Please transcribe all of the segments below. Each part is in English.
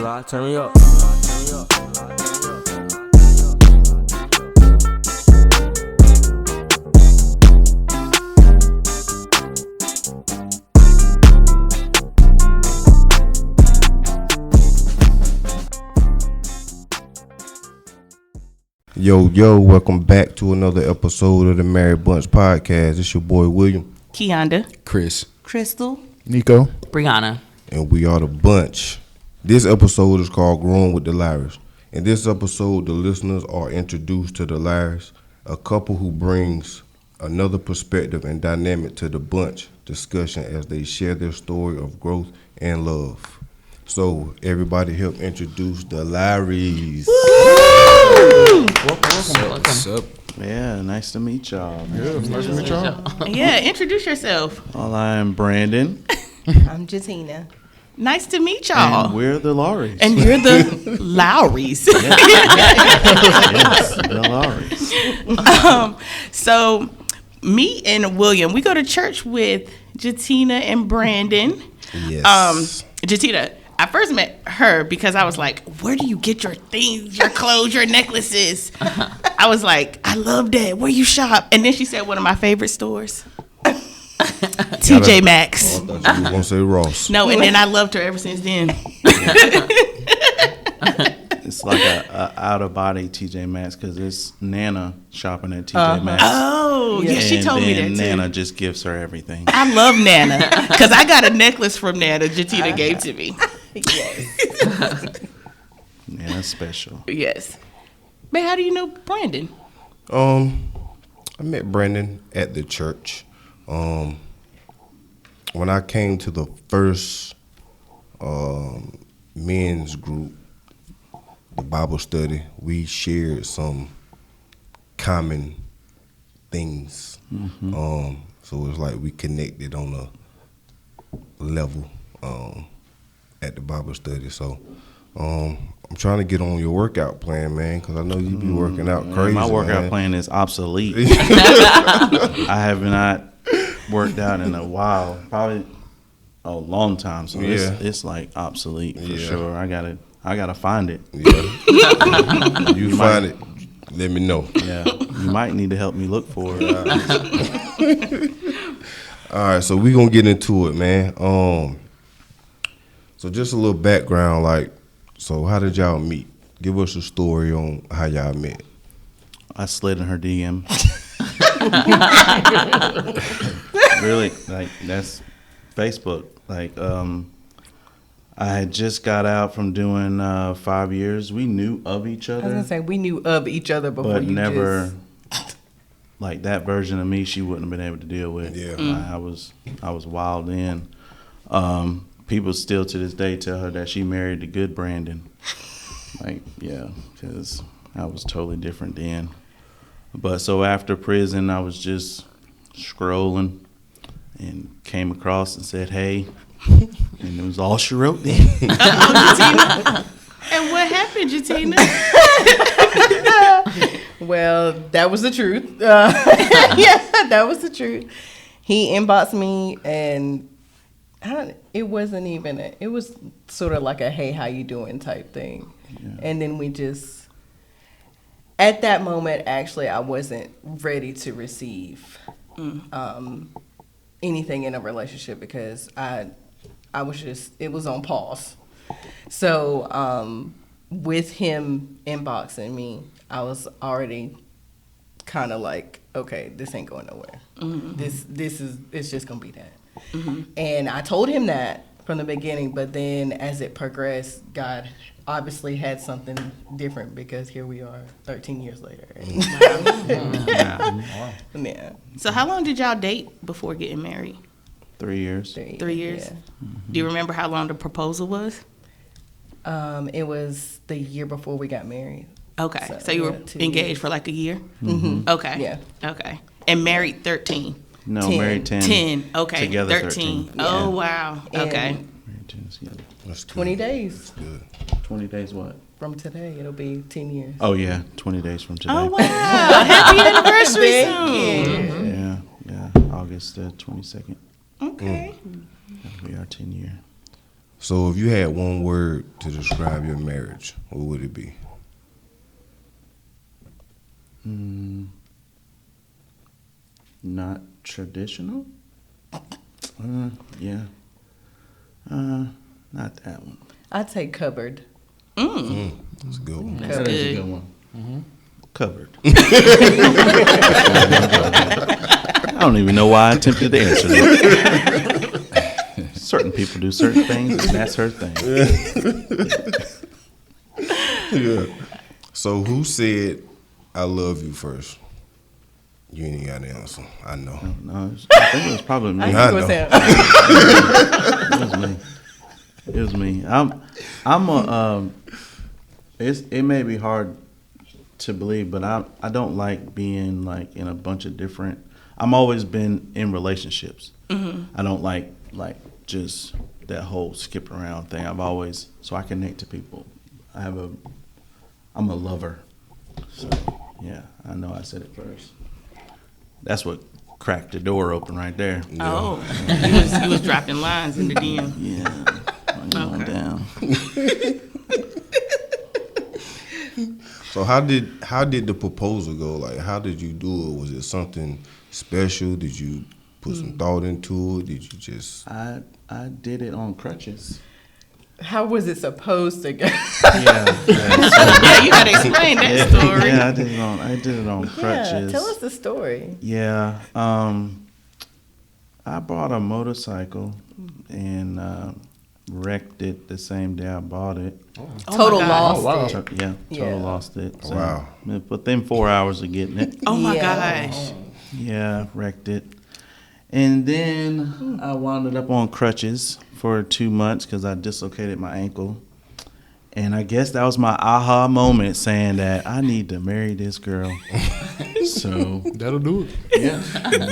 Lord, turn me up. Yo, welcome back to another episode of the Married Bunch Podcast. It's your boy William, Keonda, Chris, Crystal, Nico, Brianna, and we are the bunch. This episode is called Growing with the Lowrys. In this episode, the listeners are introduced to the Lowrys, a couple who brings another perspective and dynamic to the bunch discussion as they share their story of growth and love. So, everybody help introduce the Lowrys. What's up? Yeah, nice to meet y'all. Yeah, nice to meet y'all. Yeah, introduce yourself. Well, I'm Brandon, I'm Jantina. Nice to meet y'all. and we're the Lowrys. And you're the Lowrys. Yes, the Lowrys. So, me and William, we go to church with Jantina and Brandon. Yes. Jantina, I first met her because I was like, where do you get your things, your clothes, your necklaces? I was like, I love that. Where you shop? And then she said one of my favorite stores. TJ Maxx. I thought you were going to say Ross. No, and then I loved her ever since then. It's like a out-of-body TJ Maxx because it's Nana shopping at TJ Maxx. Oh, yeah, she And told me then that too. Nana just gives her everything. I love Nana because I got a necklace from Nana Jantina gave to me. Nana's special. Yes. But how do you know Brandon? I met Brandon at the church. When I came to the first men's group, the Bible study, we shared some common things. So it was like we connected on a level at the Bible study. So I'm trying to get on your workout plan, man, because I know you be working out crazy. My workout man. plan is obsolete. I have not worked out in a while, probably a long time. So it's like obsolete for sure. I gotta find it. Yeah. you find it, let me know. Yeah, you might need to help me look for it. All right, so we're gonna get into it, man. So just a little background, so how did y'all meet? Give us a story on how y'all met. I slid in her DM. Really, that's Facebook. I had just got out from doing 5 years. We knew of each I was other, gonna say we knew of each other before but you never like that version of me. She wouldn't have been able to deal with. Yeah. I was wild in. People still to this day tell her that she married the good Brandon. Because I was totally different then. But so after prison, I was just scrolling and came across and said, hey, and it was all she wrote then. Jantina. And what happened, Jantina? Well, that was the truth. That was the truth. He inboxed me, and it wasn't even. It was sort of like a "Hey, how you doing?" type thing, and then we just. At that moment, actually, I wasn't ready to receive anything in a relationship because I was just, it was on pause. So with him inboxing me, I was already kind of like, okay, this ain't going nowhere. It's just gonna be that. And I told him that from the beginning, but then as it progressed, God obviously had something different because here we are 13 years later. Yeah. So how long did y'all date before getting married? 3 years. 3 years? Yeah. Do you remember how long the proposal was? It was the year before we got married. Okay. So you were 2 engaged years. for like a year? Mm-hmm. Okay. Yeah. Okay. And married 13? No, 10. married 10. 10. Okay. Together 13. 13. Oh, wow. Okay. And Married 10 together. That's good. 20 days That's good. 20 days what? from today, it'll be 10 years. Oh, yeah, 20 days from today. Oh, wow. Happy anniversary Thank soon. you. Yeah, August 22nd. Okay. We are 10 years. So if you had one word to describe your marriage, what would it be? Not traditional? Yeah. Not that one. I'd say covered. That's a good one. That's That is a good. good one. Covered. I don't even know why I attempted to answer that. Certain people do certain things, and that's her thing. Yeah. So who said I love you first? You ain't got the answer. I know. No, I think it was probably me. I I think it was know. him. It was me. I'm a. It may be hard to believe, but I don't like being like in a bunch of different. I'm always been in relationships. I don't like just that whole skip around thing. So I connect to people. I'm a lover. So yeah, I know I said it first. That's what cracked the door open right there. Oh, he was dropping lines in the DM. Yeah, going Okay. down. So how did the proposal go? Like, how did you do it? Was it something special? Did you put some thought into it? Did you just? I did it on crutches. How was it supposed to go? Yeah, Yeah, you gotta explain that story. Yeah, I did it on crutches. Yeah, tell us the story. Yeah, I bought a motorcycle and wrecked it the same day I bought it. Oh Total my God. lost wow. it. Yeah, Yeah. total lost it. So, Wow. Within 4 hours of getting it. Oh my Yeah. gosh. Yeah, wrecked it. And then I wound up on crutches for 2 months because I dislocated my ankle. And I guess that was my aha moment saying that I need to marry this girl. So, That'll do it. yeah.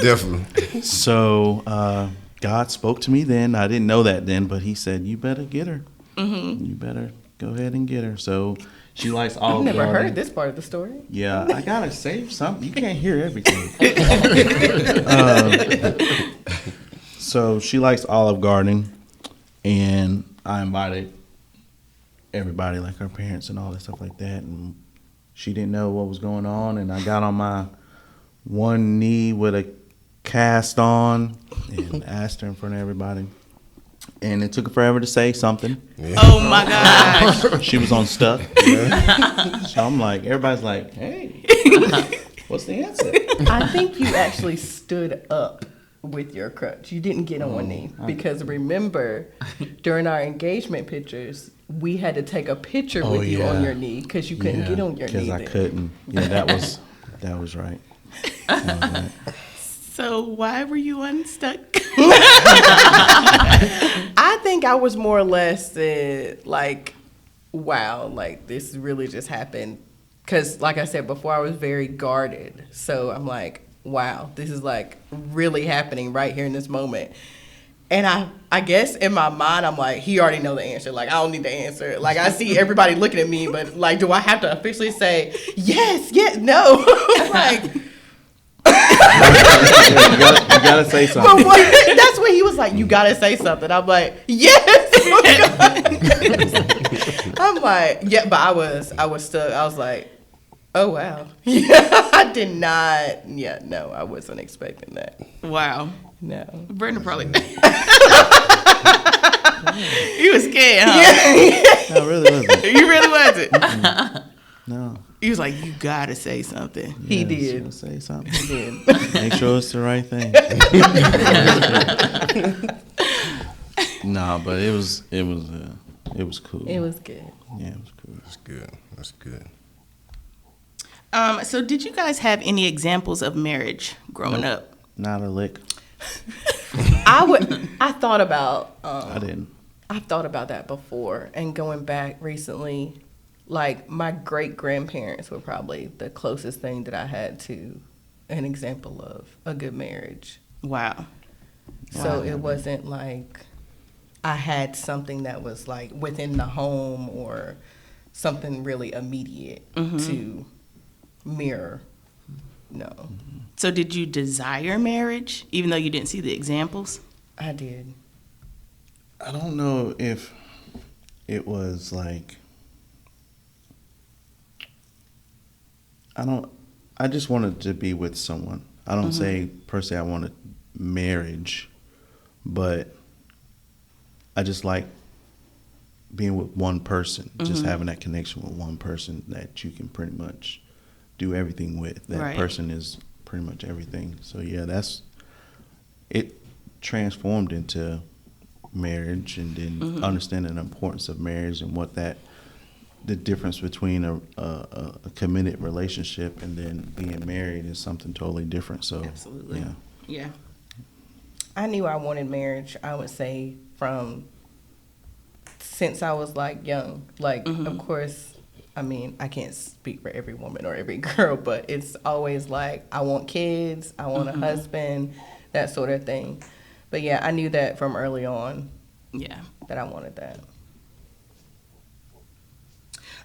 Definitely. So God spoke to me then. I didn't know that then, but he said, you better get her. You better go ahead and get her. So she likes I've Olive never Garden. heard this part of the story. Yeah, I gotta save something. You can't hear everything. So she likes Olive Garden, and I invited everybody, like her parents and all that stuff like that. And she didn't know what was going on, and I got on my one knee with a cast on and asked her in front of everybody. And it took her forever to say something. Oh my gosh. She was on stuck. So I'm like, everybody's like, hey, what's the answer? I think you actually stood up with your crutch. You didn't get on one knee because remember, during our engagement pictures, we had to take a picture with you on your knee because you couldn't get on your knee. Because I then. couldn't. Yeah, that was right. That was right. So why were you unstuck? I think I was more or less like, wow, like this really just happened. Because like I said before, I was very guarded. So I'm like, wow, this is like really happening right here in this moment. And I guess in my mind, I'm like, he already know the answer. Like, I don't need the answer. Like, I see everybody looking at me, but like, do I have to officially say, yes, no? Like, You gotta say but something. that's when he was like, you gotta say something. I'm like, yes. I'm like, yeah, but I was stuck. I was like, oh wow. Yeah, I did not. Yeah, no, I wasn't expecting that. Wow. No. Brenda probably. You was scared, huh? No, it really wasn't. You really wasn't. No. He was like, you gotta say something. He Yeah, did. so say something. He did. Make sure it's the right thing. No, but it was cool. It was good. Yeah, it was cool. That's good. That's good. So did you guys have any examples of marriage growing up? Not a lick. I thought about. I didn't. I've thought about that before, and going back recently, like my great grandparents were probably the closest thing that I had to an example of a good marriage. Wow. So it wasn't like I had something that was like within the home or something really immediate to mirror. No, So did you desire marriage, even though you didn't see the examples? I did. I don't know if it was like, I just wanted to be with someone. I don't say per se I wanted marriage, but I just like being with one person, just having that connection with one person that you can pretty much do everything with. That person is pretty much everything. So yeah, it transformed into marriage, and then understanding the importance of marriage and what the difference between a committed relationship and then being married is something totally different. So Absolutely. Yeah. I knew I wanted marriage, I would say, since I was like young. Like, of course, I mean, I can't speak for every woman or every girl, but it's always like, I want kids, I want a husband, that sort of thing. But yeah, I knew that from early on. Yeah. That I wanted that.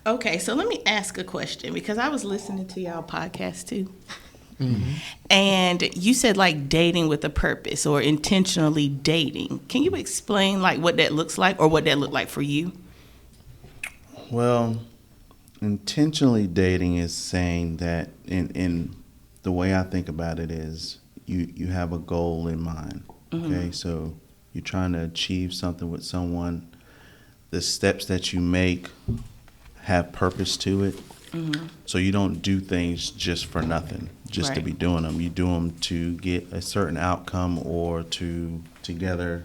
Okay, so let me ask a question, because I was listening to y'all podcast too. And you said like dating with a purpose or intentionally dating. Can you explain like what that looks like or what that looked like for you? Well, intentionally dating is saying that in the way I think about it is you have a goal in mind. Okay, so you're trying to achieve something with someone. The steps that you make have purpose to it. So you don't do things just for nothing, just to be doing them. You do them to get a certain outcome or to together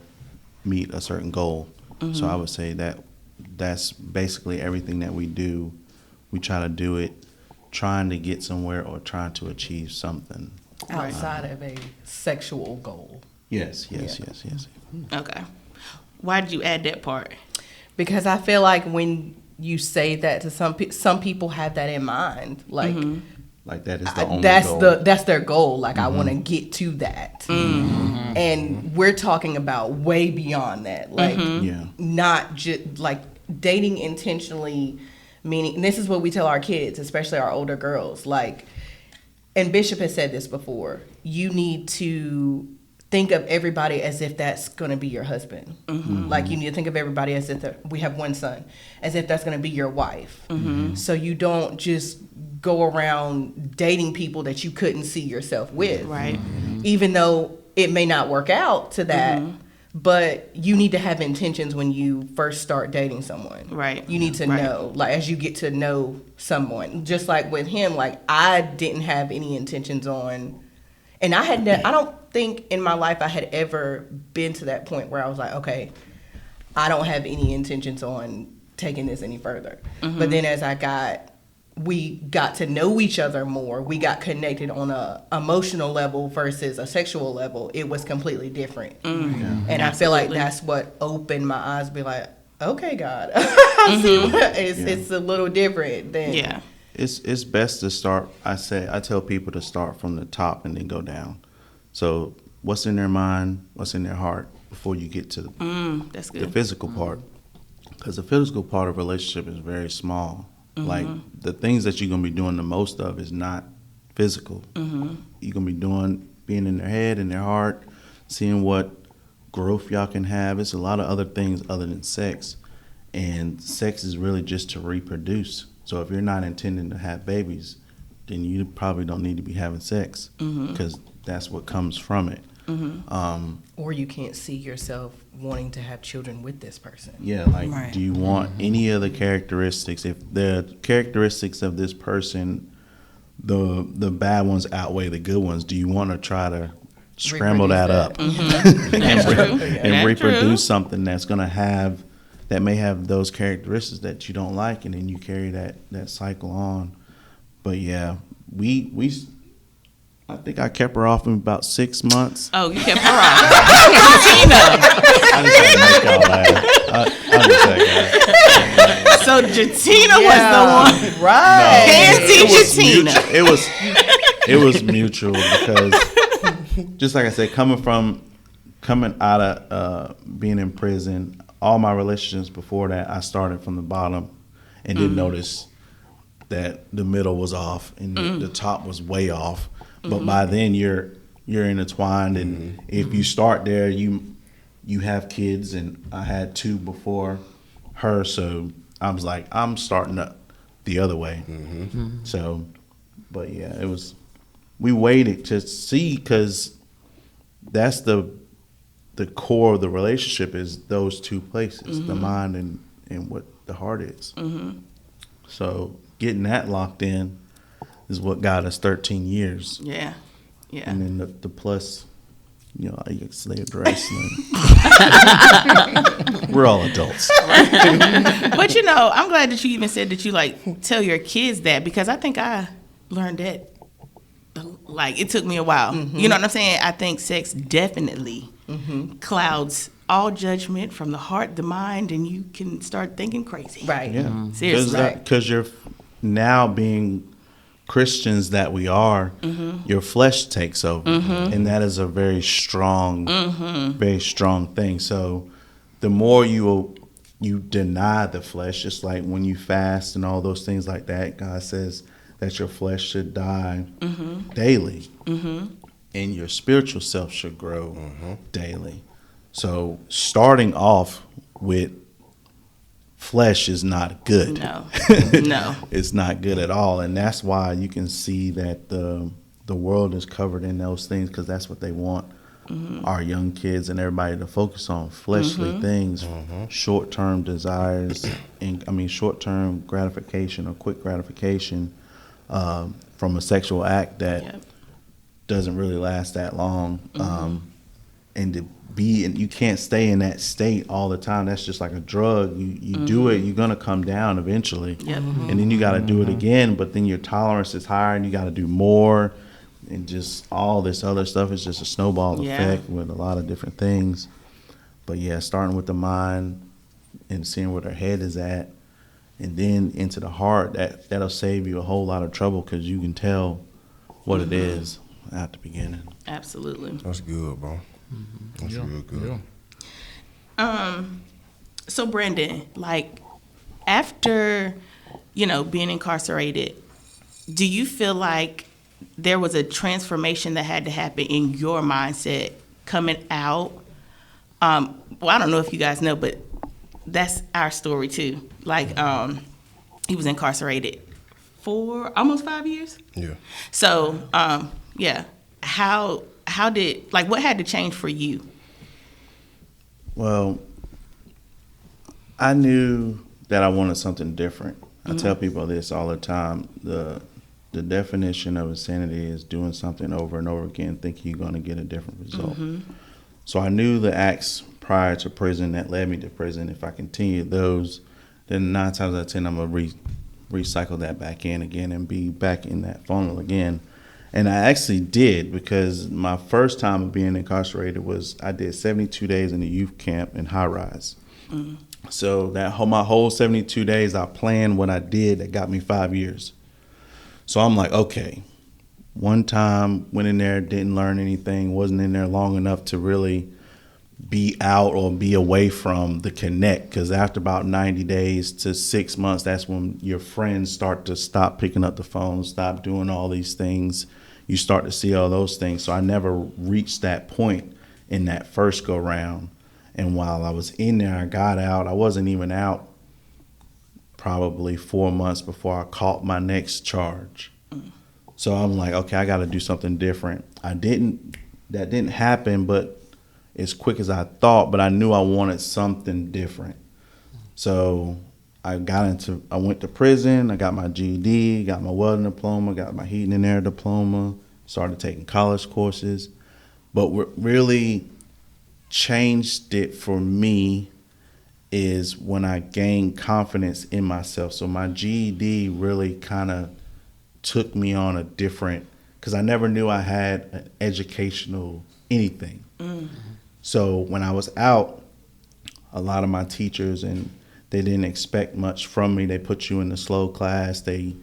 meet a certain goal. So I would say that's basically everything that we do. We try to do it trying to get somewhere or trying to achieve something. Outside of a sexual goal. Yes. Okay. Why did you add that part? Because I feel like when you say that to some people have that in mind, like that is the only goal. That's their goal. Like, I want to get to that, and we're talking about way beyond that. Like, not just like dating intentionally, meaning, and this is what we tell our kids, especially our older girls. Like, and Bishop has said this before. You need to think of everybody as if that's going to be your husband. Like, you need to think of everybody as if we have one son, as if that's going to be your wife. So you don't just go around dating people that you couldn't see yourself with. Right. Even though it may not work out to that, but you need to have intentions when you first start dating someone. Right. You need to know, like, as you get to know someone. Just like with him, like, I didn't have any intentions on, and I don't think in my life I had ever been to that point where I was like, okay, I don't have any intentions on taking this any further. But then as we got to know each other more, we got connected on a emotional level versus a sexual level. It was completely different. And I feel like that's what opened my eyes to be like, okay, God, I see it's a little different than. It's best to start. I tell people to start from the top and then go down. So what's in their mind, what's in their heart before you get to that's good. the physical part. Because the physical part of a relationship is very small. Like, the things that you're going to be doing the most of is not physical. You're going to be being in their head, in their heart, seeing what growth y'all can have. It's a lot of other things other than sex. And sex is really just to reproduce. So if you're not intending to have babies, then you probably don't need to be having sex, because that's what comes from it. Or you can't see yourself wanting to have children with this person. Yeah, like, do you want any of the characteristics? If the characteristics of this person, the bad ones outweigh the good ones, do you want to try to scramble that up and reproduce something that's going to that may have those characteristics that you don't like, and then you carry that cycle on? But yeah, I think I kept her off in about 6 months. Oh, you kept her off. I just had to make y'all laugh. I'm just that guy. So Jantina was the one. Right. Fancy Jantina. It was mutual, because just like I said, coming out of being in prison, all my relationships before that, I started from the bottom and didn't notice that the middle was off and the top was way off. But by then you're intertwined, and if you start there, you have kids, and I had 2 before her. So I was like, I'm starting up the other way. So, but yeah, we waited to see, because that's the core of the relationship is those two places, the mind and what the heart is. So getting that locked in is what got us 13 years. Yeah. Yeah. And then the plus, I get slaved wrestling. We're all adults. But I'm glad that you even said that you like tell your kids that, because I think I learned that. Like, it took me a while. You know what I'm saying? I think sex definitely clouds all judgment from the heart, the mind, and you can start thinking crazy. Right. Yeah. Seriously. Because you're now being Christians that we are, your flesh takes over. And that is a very strong thing. So the more you deny the flesh, just like when you fast and all those things like that, God says that your flesh should die daily. And your spiritual self should grow daily. So starting off with flesh is not good. No. No. It's not good at all. And that's why you can see that the world is covered in those things, because that's what they want our young kids and everybody to focus on, fleshly things, short-term desires, and short-term gratification or quick gratification from a sexual act that doesn't really last that long. And to be, and you can't stay in that state all the time. That's just like a drug. You do it, you're gonna come down eventually. And then you got to do it again, but then your tolerance is higher and you got to do more, and just all this other stuff is just a snowball effect with a lot of different things. But yeah, starting with the mind and seeing where their head is at, and then into the heart, that'll save you a whole lot of trouble, because you can tell what it is at the beginning. Absolutely. That's good, bro. That's real good. So Brandon, like, after being incarcerated, do you feel like there was a transformation that had to happen in your mindset coming out? Well, I don't know if you guys know, but that's our story too. Like, he was incarcerated for almost 5 years. Yeah. So, how did, like, what had to change for you? Well, I knew that I wanted something different. I tell people this all the time. The definition of insanity is doing something over and over again, thinking you're going to get a different result. So I knew the acts prior to prison that led me to prison. If I continued those, then 9 times out of 10, I'm going to recycle that back in again and be back in that funnel again. And I actually did, because my first time of being incarcerated was I did 72 days in a youth camp in High Rise. So my whole 72 days, I planned what I did that got me 5 years. So I'm like, okay, one time went in there, didn't learn anything, wasn't in there long enough to really be out or be away from the connect, because after about 90 days to 6 months, that's when your friends start to stop picking up the phone, stop doing all these things. You start to see all those things. So I never reached that point in that first go round. And while I was in there, I got out. I wasn't even out probably 4 months before I caught my next charge. So I'm like, okay, I got to do something different. That didn't happen, but as quick as I thought, but I knew I wanted something different. So I went to prison. I got my GED, got my welding diploma, got my heating and air diploma, started taking college courses. But what really changed it for me is when I gained confidence in myself. So my GED really kind of took me on a different, because I never knew I had an educational anything. So when I was out, a lot of my teachers, and they didn't expect much from me. They put you in the slow class. They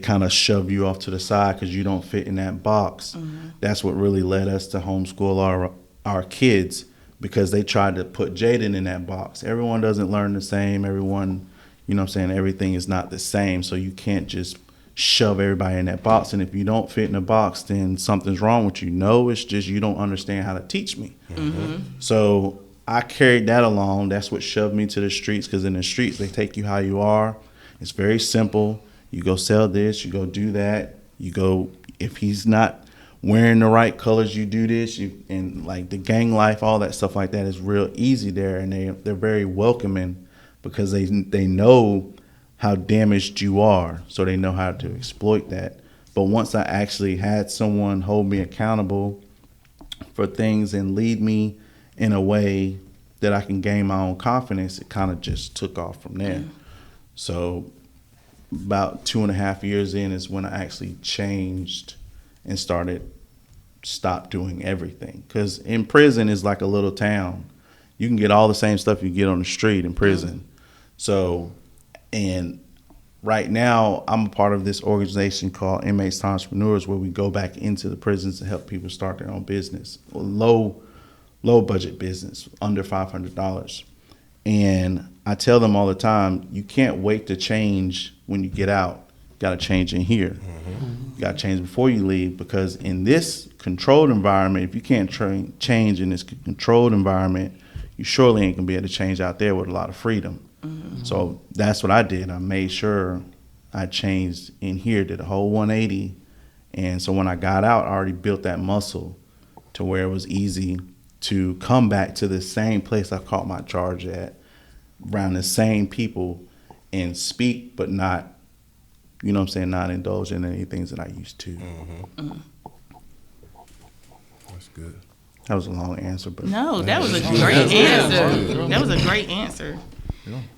kind of shove you off to the side because you don't fit in that box. That's what really led us to homeschool our kids, because they tried to put Jaden in that box. Everyone doesn't learn the same. Everyone, everything is not the same. So you can't just shove everybody in that box. And if you don't fit in a box, then something's wrong with you. No, it's just you don't understand how to teach me. So I carried that along. That's what shoved me to the streets, because in the streets, they take you how you are. It's very simple. You go sell this, you go do that. You go, if he's not wearing the right colors, you do this. And like the gang life, all that stuff like that is real easy there. And they're very welcoming, because they know how damaged you are. So they know how to exploit that. But once I actually had someone hold me accountable for things and lead me in a way that I can gain my own confidence, it kind of just took off from there. So about 2.5 years in is when I actually changed and stopped doing everything. Because in prison is like a little town. You can get all the same stuff you get on the street in prison. So, and right now I'm a part of this organization called Inmates to Entrepreneurs, where we go back into the prisons to help people start their own business, low budget business, under $500. And I tell them all the time, you can't wait to change when you get out. You got to change in here. You got to change before you leave, because in this controlled environment, if you can't change in this controlled environment, you surely ain't going to be able to change out there with a lot of freedom. So that's what I did. I made sure I changed in here, did a whole 180. And so when I got out, I already built that muscle to where it was easy to come back to the same place I caught my charge at, around the same people, and speak, but not, you know what I'm saying, not indulge in any things that I used to. That's good. That was a long answer, but No, that was a great answer. That was a great answer.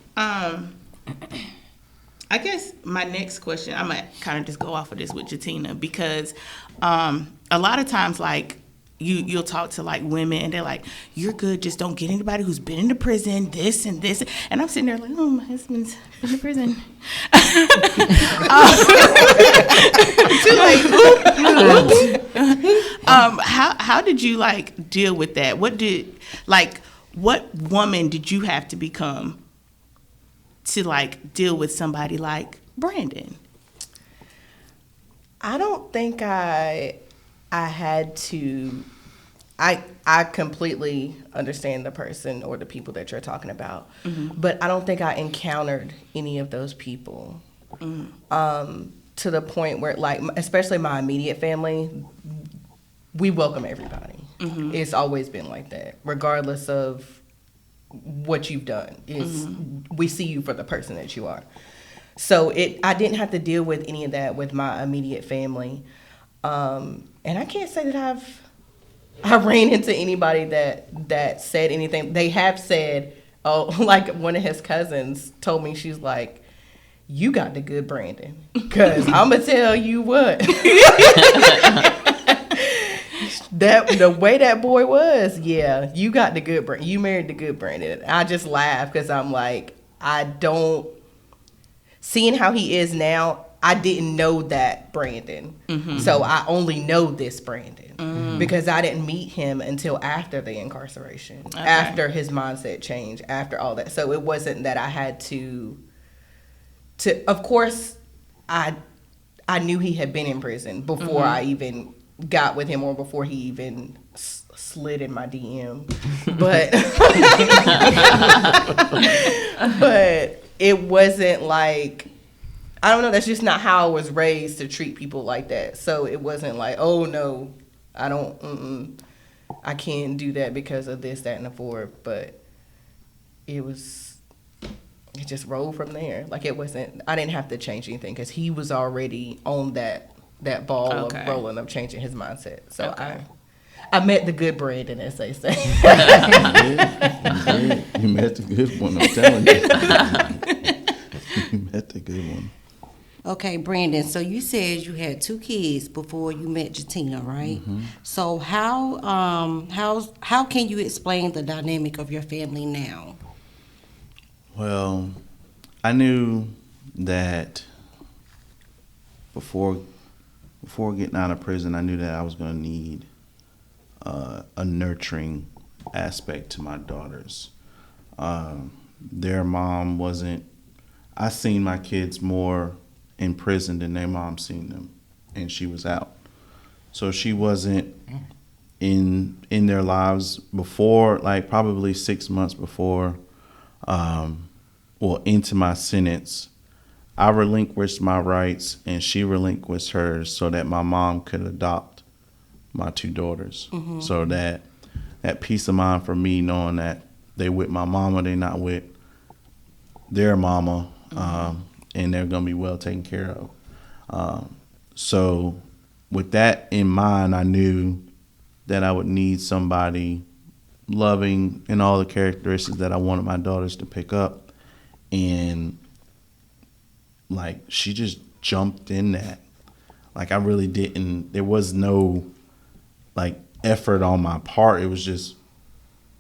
I guess my next question, I'm gonna kind of just go off of this with Jantina, because a lot of times, like, you'll talk to like women and they're like, you're good, just don't get anybody who's been into prison, this and this. And I'm sitting there like, oh, my husband's been in prison. How did you like deal with that? What woman did you have to become to like deal with somebody like Brandon? I don't think I had to. I completely understand the person or the people that you're talking about, but I don't think I encountered any of those people to the point where, like, especially my immediate family, we welcome everybody. It's always been like that, regardless of what you've done. We see you for the person that you are. So I didn't have to deal with any of that with my immediate family. And I can't say that I ran into anybody that said anything. They have said, like one of his cousins told me, she's like, you got the good Brandon, because I'm going to tell you what. The way that boy was, yeah, you got the good Brandon. You married the good Brandon. I just laugh because I'm like, seeing how he is now, I didn't know that Brandon. So I only know this Brandon because I didn't meet him until after the incarceration, after his mindset change, after all that. So it wasn't that I had to of course, I knew he had been in prison before I even got with him, or before he even slid in my DM. But but it wasn't like, I don't know, that's just not how I was raised to treat people like that. So it wasn't like, oh no, I can't do that because of this, that, and the fourth. But it just rolled from there. Like, it wasn't, I didn't have to change anything because he was already on that ball of rolling, of changing his mindset. So I met the good Brandon, as they say. You met the good one, I'm telling you. You met the good one. Okay, Brandon, so you said you had 2 kids before you met Jantina, right? So how can you explain the dynamic of your family now? Well, I knew that before getting out of prison, I knew that I was going to need a nurturing aspect to my daughters. Their mom wasn't, I seen my kids more in prison than their mom seen them, and she was out. So she wasn't in their lives before, like probably 6 months before, into my sentence. I relinquished my rights and she relinquished hers so that my mom could adopt my 2 daughters. So that peace of mind for me, knowing that they with my mama, they not with their mama, and they're gonna be well taken care of. So with that in mind, I knew that I would need somebody loving and all the characteristics that I wanted my daughters to pick up. And like, she just jumped in that. Like, I really didn't, there was no like effort on my part. It was just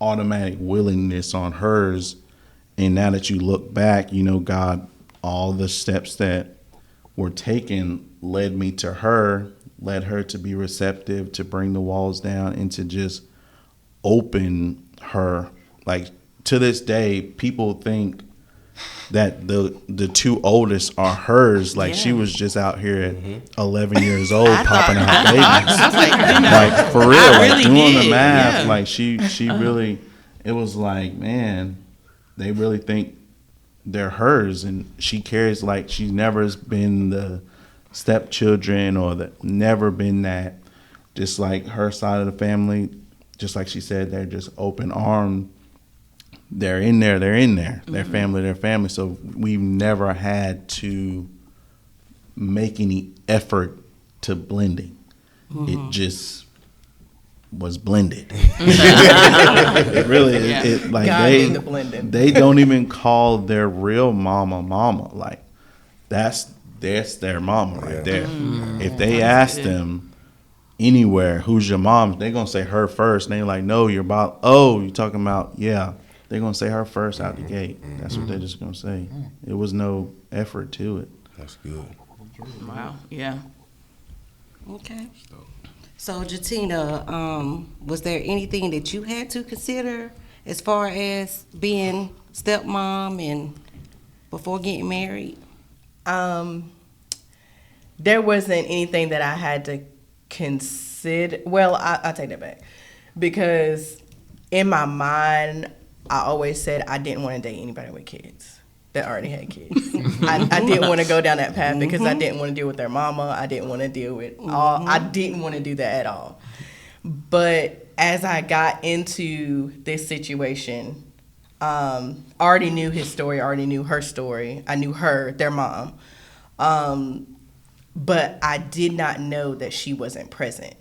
automatic willingness on hers. And now that you look back, you know, God, all the steps that were taken led me to her, led her to be receptive, to bring the walls down, and to just open her. Like, to this day, people think that the 2 oldest are hers. Like, she was just out here at 11 years old popping out babies. I was like, Like, for real, I like, really doing the did, math, yeah. like, she really, it was like, man, they really think they're hers, and she carries, like, she's never been the stepchildren or never been that. Just like her side of the family, just like she said, they're just open armed. They're in there. Their family. So we've never had to make any effort to blending. It just was blended. It really, it like God did the blending. they don't even call their real mama. Like, that's their mama right there. If they ask them anywhere, who's your mom, they're gonna say her first. And they're like, no, you're talking about, yeah. They're gonna say her first out the gate. That's what they're just gonna say. It was no effort to it. That's good. wow, yeah. Okay. So, Jantina, was there anything that you had to consider as far as being stepmom and before getting married? There wasn't anything that I had to consider. Well, I take that back, because in my mind, I always said I didn't want to date anybody with kids that already had kids. I didn't want to go down that path because I didn't want to deal with their mama. I didn't want to deal with all. I didn't want to do that at all. But as I got into this situation, already knew his story, already knew her story. I knew her, their mom. But I did not know that she wasn't present.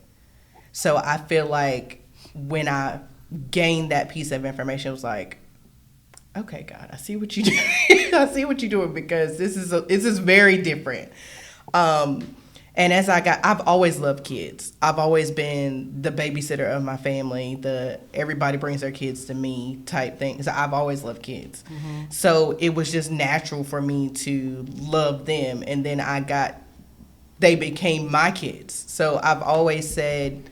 So I feel like when I gained that piece of information, it was like, okay, God, I see what you do. I see what you're doing, because this is very different. And as I've always loved kids. I've always been the babysitter of my family, the everybody brings their kids to me type thing. So I've always loved kids. So it was just natural for me to love them. And then they became my kids. So I've always said,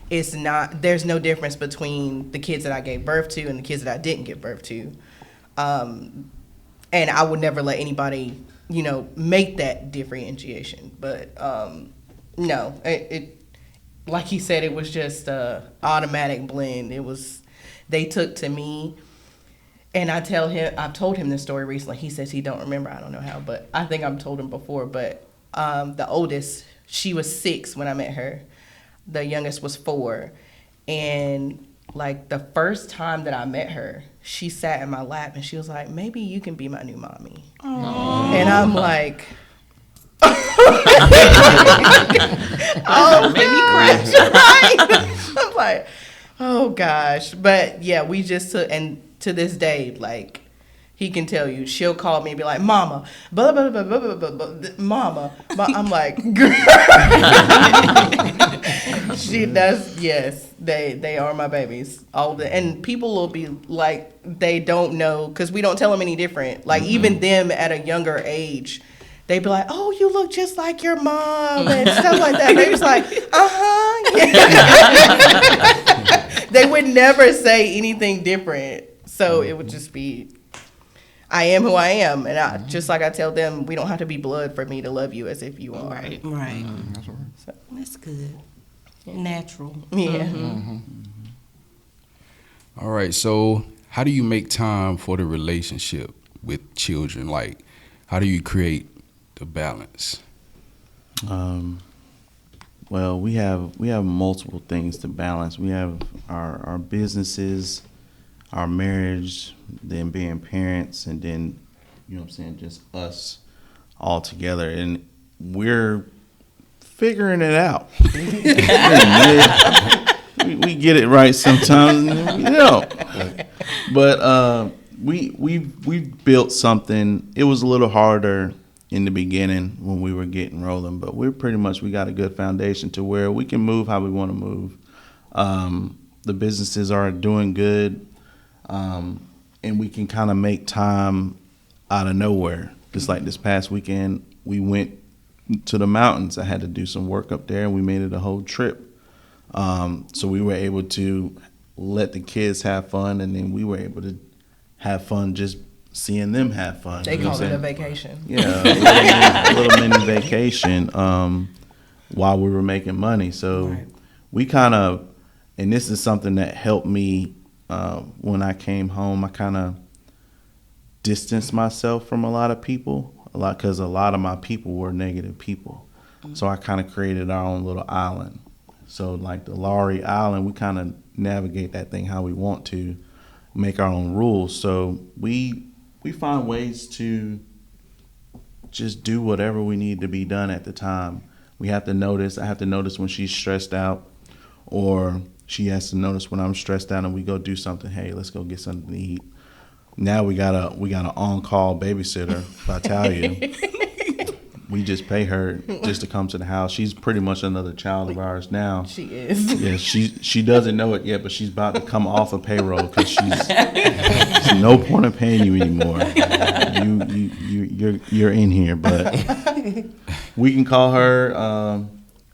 there's no difference between the kids that I gave birth to and the kids that I didn't give birth to. And I would never let anybody, make that differentiation. But no, it like he said, it was just a automatic blend. They took to me, and I've told him this story recently. He says he don't remember. I don't know how, but I think I've told him before. But the oldest, she was 6 when I met her. The youngest was 4. And like the first time that I met her, she sat in my lap and she was like, maybe you can be my new mommy. Aww. And I'm like, oh, Made me cry. right? I'm like, oh gosh. But yeah, we just took, and to this day, like, he can tell you, she'll call me and be like, mama, blah, blah, blah, blah, blah, blah, blah, mama. I'm like, girl. She does, yes, they are my babies. And people will be like, they don't know, because we don't tell them any different. Like, even them at a younger age, they be like, oh, you look just like your mom and stuff like that. They was like, yeah. They would never say anything different. So it would just be, I am who I am. And just like I tell them, we don't have to be blood for me to love you as if you are. Right. Right. That's all right. That's good. natural. Yeah. All right. So, how do you make time for the relationship with children? Like, how do you create the balance? Well, we have multiple things to balance. We have our businesses, our marriage, then being parents, and then, you know what I'm saying, just us all together. And we're figuring it out. we get it right sometimes, and then we don't. But we built something. It was a little harder in the beginning when we were getting rolling, but we got a good foundation to where we can move how we want to move. The businesses are doing good, and we can kind of make time out of nowhere. Just like this past weekend, we went to the mountains. I had to do some work up there, and we made it a whole trip. So we were able to let the kids have fun, and then we were able to have fun just seeing them have fun. They You know call what I'm it a saying? vacation. Yeah, a little mini vacation while we were making money. So we kind of, and this is something that helped me when I came home. I kind of distanced myself from a lot of people, because a lot of my people were negative people. So I kind of created our own little island. So like the Lowery Island, we kind of navigate that thing how we want to, make our own rules. So we find ways to just do whatever we need to be done at the time. I have to notice when she's stressed out, or she has to notice when I'm stressed out, and we go do something. Hey, let's go get something to eat. Now we got an on-call babysitter, Vitalia. We just pay her just to come to the house. She's pretty much another child of ours now. She is. Yeah, she doesn't know it yet, but she's about to come off of payroll because there's no point in paying you anymore. You're in here, but we can call her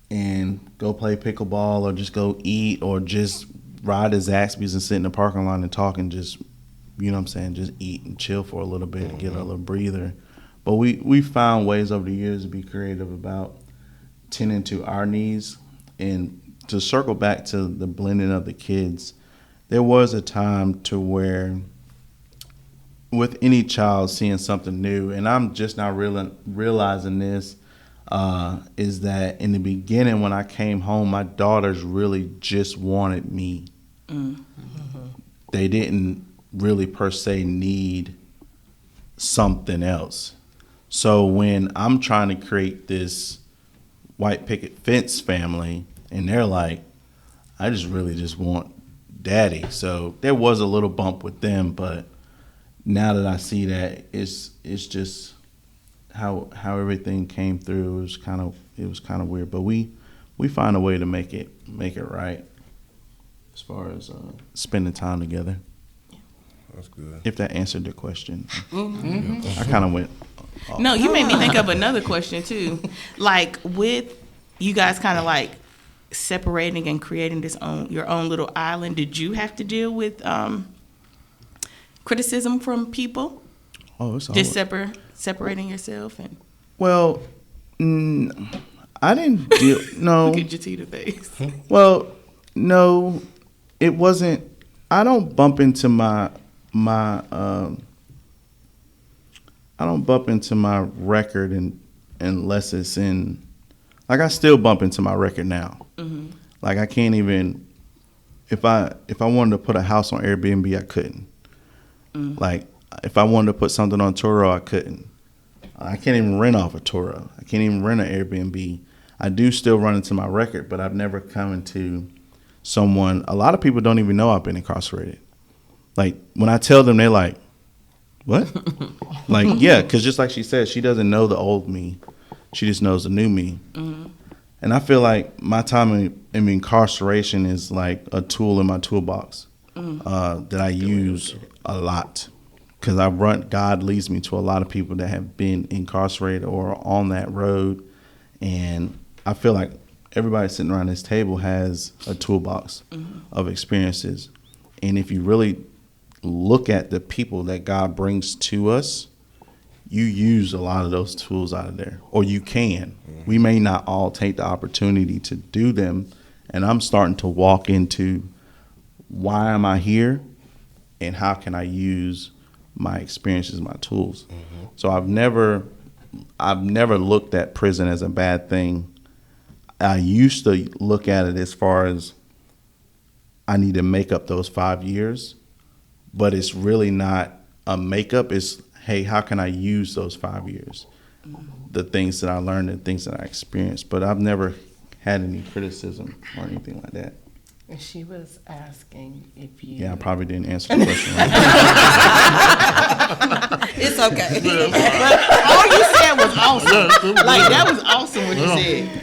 and go play pickleball, or just go eat, or just ride to Zaxby's and sit in the parking lot and talk, and just, you know what I'm saying, just eat and chill for a little bit and get a little breather. But we found ways over the years to be creative about tending to our needs. And to circle back to the blending of the kids, there was a time to where with any child seeing something new, and I'm just now realizing this, is that in the beginning when I came home, my daughters really just wanted me. They didn't really per se need something else. So when I'm trying to create this white picket fence family, and they're like, I just really just want daddy. So there was a little bump with them, but now that I see that, it's just how everything came through. It was kind of weird, but we find a way to make it right as far as spending time together. That's good. If that answered the question. I kind of went. No, you made me think of another question too. Like with you guys kind of like separating and creating your own little island, did you have to deal with criticism from people? Oh, it's all Just separating yourself and well. I didn't deal. No. look at Jantina face. Well, no, it wasn't. I don't bump into my record unless it's in, like, I still bump into my record now. Mm-hmm. Like, I can't even, if I wanted to put a house on Airbnb, I couldn't. Mm-hmm. Like, if I wanted to put something on Turo, I couldn't. I can't even rent off a Turo. I can't even rent an Airbnb. I do still run into my record, but I've never come into someone. A lot of people don't even know I've been incarcerated. Like, when I tell them, they're like, what? Like, yeah, because just like she said, she doesn't know the old me. She just knows the new me. Mm-hmm. And I feel like my time in incarceration is like a tool in my toolbox that I use a lot. Because God leads me to a lot of people that have been incarcerated or on that road. And I feel like everybody sitting around this table has a toolbox of experiences. And if you really look at the people that God brings to us, you use a lot of those tools out of there, or you can. We may not all take the opportunity to do them and I'm starting to walk into why am I here, and how can I use my experiences, my tools. So I've never looked at prison as a bad thing. I used to look at it as far as I need to make up those 5 years, but it's really not a makeup. It's, hey, how can I use those 5 years? The things that I learned and things that I experienced. But I've never had any criticism or anything like that. And she was asking if you. Yeah, I probably didn't answer the question right. It's okay. All you said was awesome. Like, that was awesome what you said.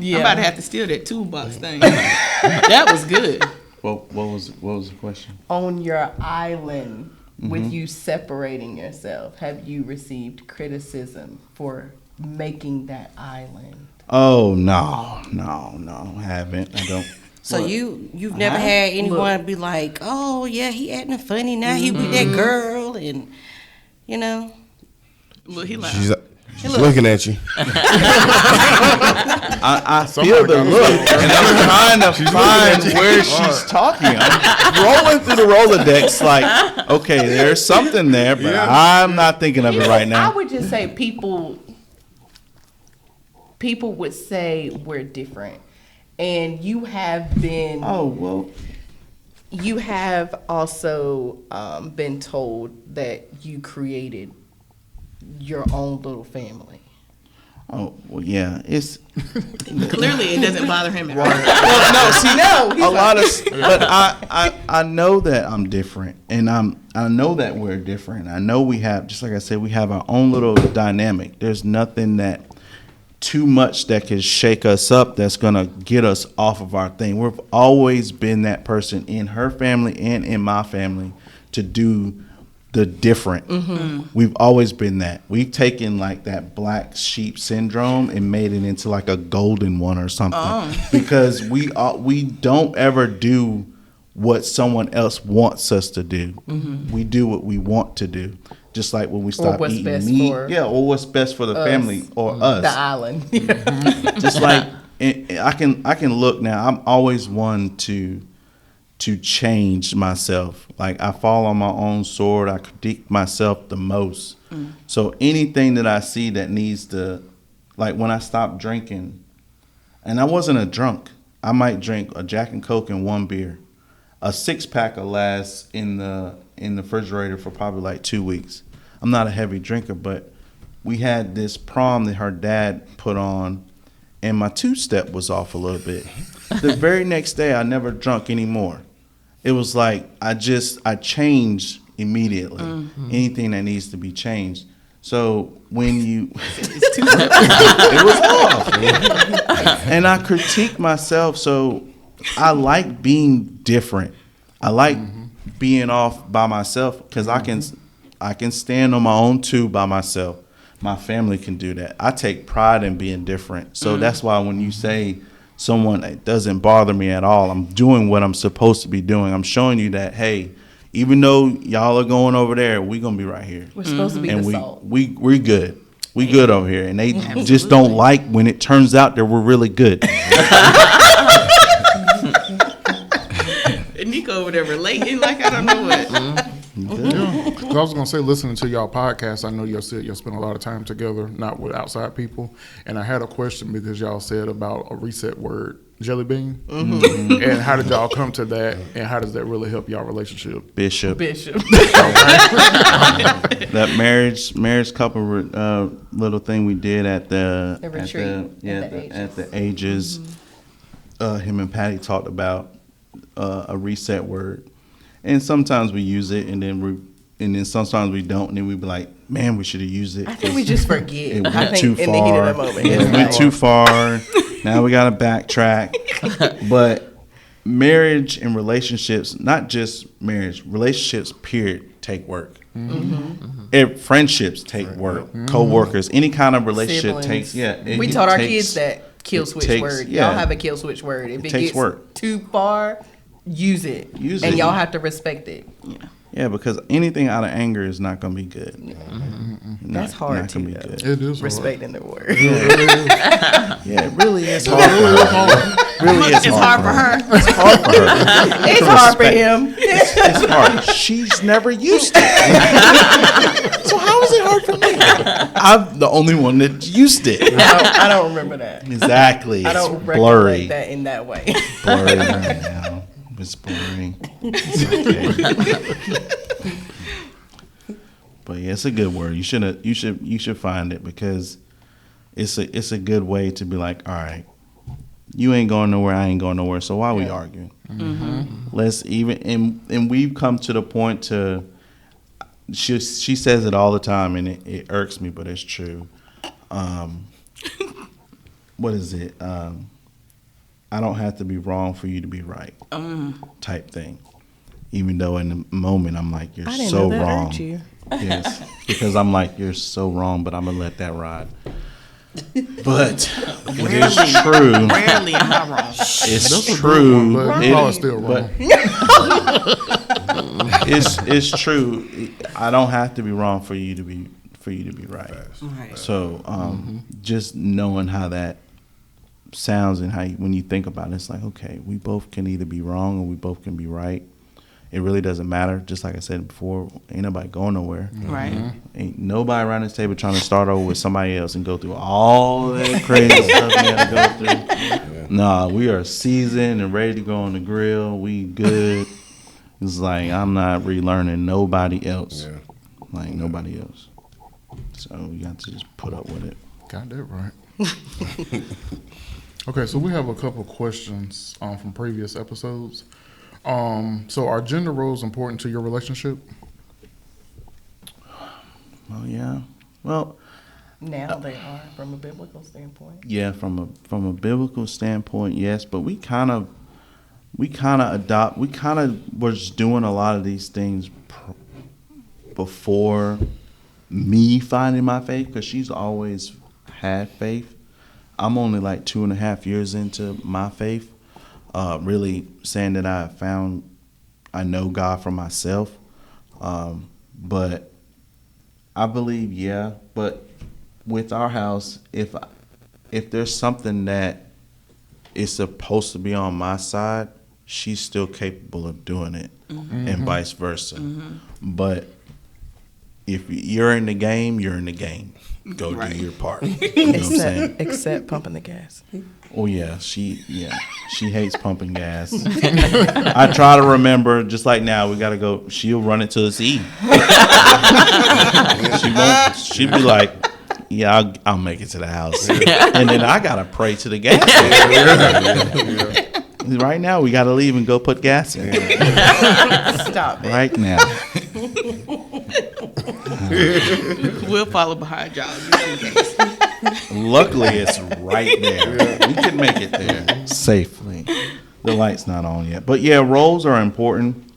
Yeah. I'm about to have to steal that toolbox thing. That was good. What was the question? On your island, with you separating yourself, have you received criticism for making that island? Oh, no, I haven't. I don't. So you've never had anyone be like, oh yeah, he acting funny now. He with that girl, and you know. Look, he like. She's looking at you. I feel the look, and I'm trying to find where she's talking. I'm rolling through the Rolodex like, okay, there's something there, but I'm not thinking of it right I now. would just say people would say we're different. And you have been. Oh, well. You have also been told that you created your own little family. Oh, well, yeah. It's Clearly, it doesn't bother him at all. well, no. See, No, a lot of, but I know that I'm different, and I know that we're different. I know we have, just like I said, we have our own little dynamic. There's nothing that too much that can shake us up that's gonna get us off of our thing. We've always been that person in her family and in my family to do the different. We've always been that. We've taken like that black sheep syndrome and made it into like a golden one or something. Because we don't ever do what someone else wants us to do. We do what we want to do. Just like when we stop what's eating best meat, for or what's best for the family or us. The island. Just like I can look now. I'm always one to change myself. Like I fall on my own sword. I critique myself the most. So anything that I see that needs to, like when I stopped drinking, and I wasn't a drunk. I might drink a Jack and Coke and one beer. A 6-pack will last in the refrigerator for probably like 2 weeks. I'm not a heavy drinker, but we had this prom that her dad put on, and my 2-step was off a little bit. The very next day, I never drunk anymore. It was like I changed immediately. Anything that needs to be changed. So when you, it was off, and I critique myself. So I like being different. I like being off by myself because I can stand on my own too by myself. My family can do that. I take pride in being different. So that's why when you say someone, it doesn't bother me at all. I'm doing what I'm supposed to be doing. I'm showing you that, hey, even though y'all are going over there, we're going to be right here. We're supposed to be And the salt. we're good. We good over here. And they just don't like when it turns out that we're really good. Nico over there relating like I don't know what. Yeah, 'cause I was gonna say, listening to y'all podcast, I know y'all said y'all spend a lot of time together, not with outside people. And I had a question because y'all said about a reset word, jelly bean, and how did y'all come to that, and how does that really help y'all relationship? Bishop. That marriage couple little thing we did at the retreat, at the ages. Him and Patty talked about a reset word, and sometimes we use it, and then sometimes we don't, and then we be like, man, we should have used it. I think we just forget. It I went think too far. in the heat of the moment. Yeah, it went too far. Now we gotta backtrack. But marriage and relationships, not just marriage, relationships period, take work. Friendships take work. Co-workers, any kind of relationship Siblings. takes. We taught our kids that kill it switch takes- word. yeah. Y'all have a kill switch word. If it takes gets work. too far, use it. Use and it. y'all have to respect it. Yeah, because anything out of anger is not going to be good. That's hard not gonna too. be good. It is Respecting the word. Yeah, it really is hard for her. Really is It's hard for her. It's hard for her. It's hard for him. It's hard. She's never used it. So how is it hard for me? I'm the only one that used it. I don't remember that. Exactly. I don't It's recollect blurry. that in that way. Blurry right now. It's blurry. It's okay. But yeah, it's a good word. You should find it because it's a good way to be like, all right, you ain't going nowhere, I ain't going nowhere. So why are we arguing? Let's even and we've come to the point to. She says it all the time, and it irks me, but it's true. What is it? I don't have to be wrong for you to be right, type thing. Even though in the moment I'm like, you're I didn't so know that wrong. hurt you. Yes, because I'm like, you're so wrong, but I'm gonna let that ride. But it is true. Rarely am I wrong. It's true. But you are still wrong. It's true. I don't have to be wrong for you to be right. Right. So just knowing how that sounds and how when you think about it, it's like, okay, we both can either be wrong or we both can be right. It really doesn't matter. Just like I said before, ain't nobody going nowhere. Right. Ain't nobody around this table trying to start over with somebody else and go through all that crazy stuff we had to go through. Nah, we are seasoned and ready to go on the grill. We good. It's like I'm not relearning nobody else. Yeah. Like nobody else. So we got to just put up with it. Got that right. Okay, so we have a couple questions from previous episodes. So are gender roles important to your relationship? Well, yeah. Well, Now they are from a biblical standpoint. yeah, from a biblical standpoint, yes, but we kind of was doing a lot of these things before me finding my faith, because she's always had faith. I'm only like 2.5 years into my faith, really saying that I know God for myself. But I believe, yeah, but with our house, if there's something that is supposed to be on my side, she's still capable of doing it, and vice versa. But if you're in the game, you're in the game. Go do your part. You know what I'm saying? Except pumping the gas. Oh yeah, she hates pumping gas. I try to remember, just like now, we gotta go. She'll run it to the sea. She won't. She'll be like, "Yeah, I'll make it to the house," and then I gotta pray to the gas station. Right now, we gotta leave and go put gas in. Stop it. Right now. We'll follow behind y'all. Luckily, it's right there. We can make it there safely. The light's not on yet. But yeah, roles are important.